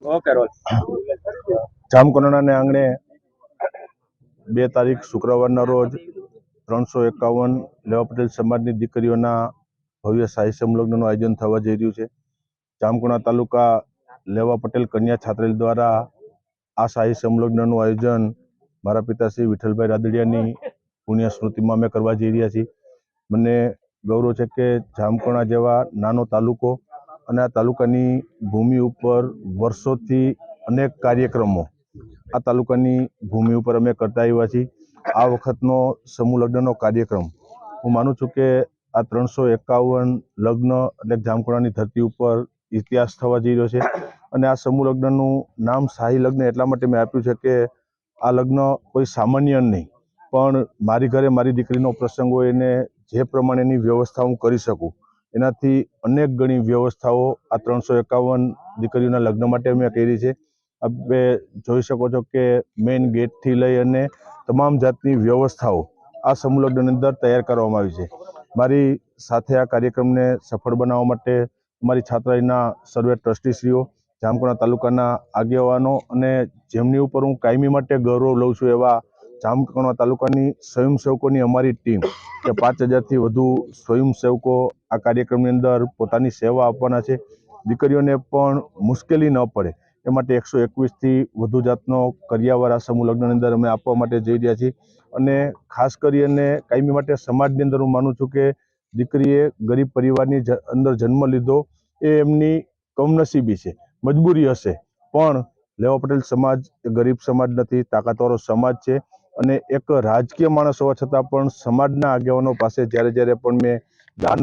Okay role. જામકંડોરણાને આંગણે 2 તારીખ શુક્રવારના રોજ 351 લેવા પટેલ સમાજની દીકરીઓના ભવ્ય શાહી સમલગ્નનું આયોજન થવા જઈ રહ્યું છે. જામકંડોરણા તાલુકા લેવા પટેલ કન્યા છાત્રાલય દ્વારા આ શાહી સમલગ્નનું આયોજન મારા પિતાશ્રી વિઠ્ઠલભાઈ રાદડિયાની પુણ્ય સ્મૃતિમાં અમે કરવા જઈ રહ્યા છીએ. મને ગૌરવ છે કે જામકંડોરણા જેવા નાનો તાલુકો અને આ તાલુકાની ભૂમિ ઉપર વર્ષોથી અનેક કાર્યક્રમો આ તાલુકાની ભૂમિ ઉપર અમે કરતા આવ્યા છીએ. આ વખતનો સમૂહ લગ્નનો કાર્યક્રમ હું માનું છું કે આ 351 લગ્ન એટલે જામકંડોરણાની ધરતી ઉપર ઇતિહાસ થવા જઈ રહ્યો છે. અને આ સમૂહ લગ્નનું નામ શાહી લગ્ન એટલા માટે મેં આપ્યું છે કે આ લગ્ન કોઈ સામાન્ય નહીં, પણ મારી ઘરે મારી દીકરીનો પ્રસંગ હોય એને જે પ્રમાણેની વ્યવસ્થા હું કરી શકું એનાથી અનેક ગણી વ્યવસ્થાઓ આ 351 દીકરીઓના લગ્ન માટે મેં કરી છે. આપણે જોઈ શકો છો કે મેઇન ગેટથી લઈ અને તમામ જાતની વ્યવસ્થાઓ આ સમૂહ લગ્નની અંદર તૈયાર કરવામાં આવી છે. મારી સાથે આ કાર્યક્રમને સફળ બનાવવા માટે અમારી છાત્રાલયના સર્વે ટ્રસ્ટીશ્રીઓ, જામકંડોરણા તાલુકાના આગેવાનો અને જેમની ઉપર હું કાયમી માટે ગૌરવ લઉં છું એવા જામકંડોરણા તાલુકાની સ્વયંસેવકોની અમારી ટીમ કે 5000થી વધુ સ્વયંસેવકો આ કાર્યક્રમની અંદર પોતાની સેવા આપવાના છે. દીકરીઓને પણ મુશ્કેલી ન પડે એ માટે 121થી વધુ જાતનો કરિયાવર આ સમૂહ લગ્નની અંદર અમે આપવા માટે જઈ રહ્યા છીએ. અને ખાસ કરીને કાયમી માટે સમાજની અંદર હું માનું છું કે દીકરીએ ગરીબ પરિવારની અંદર જન્મ લીધો એ એમની કમનસીબી છે, મજબૂરી હશે, પણ લેવા પટેલ સમાજ એ ગરીબ સમાજ નથી, તાકાતવાળો સમાજ છે. અને એક રાજકીય માણસ હોવા છતાં પણ સમાજના આગેવાનો પાસે જ્યારે પણ મેં દાન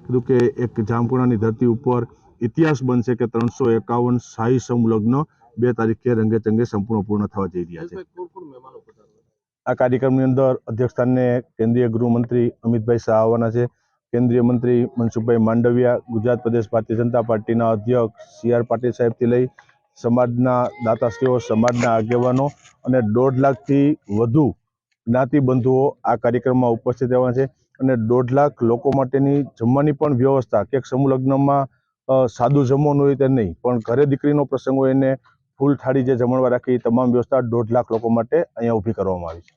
કીધું કે એક જામકંડોરણાની ધરતી ઉપર ઇતિહાસ બનશે કે 351 શાહી સમૂહ લગ્ન 2 તારીખે રંગે ચંગે સંપૂર્ણ પૂર્ણ થવા જઈ રહ્યા છે. આ કાર્યક્રમની અંદર અધ્યક્ષસ્થાને કેન્દ્રીય ગૃહમંત્રી અમિતભાઈ શાહ આવવાના છે. કેન્દ્રીય મંત્રી મનસુખભાઈ માંડવિયા, ગુજરાત પ્રદેશ ભારતીય જનતા પાર્ટીના અધ્યક્ષ CR પાટીલ સાહેબથી લઈ સમાજના દાતાશ્રીઓ, સમાજના આગેવાનો અને 1.5 લાખથી વધુ જ્ઞાતિબંધુઓ આ કાર્યક્રમમાં ઉપસ્થિત રહેવાના છે. અને 1.5 લાખ લોકો માટેની જમવાની પણ વ્યવસ્થા કે સમૂહ લગ્નમાં સાદું જમવાનું હોય તે નહીં, પણ ઘરે દીકરીનો પ્રસંગ હોય એને ફૂલ થાળી જે જમણવાર રાખી તમામ વ્યવસ્થા 1.5 લાખ લોકો માટે અહીંયા ઊભી કરવામાં આવી છે.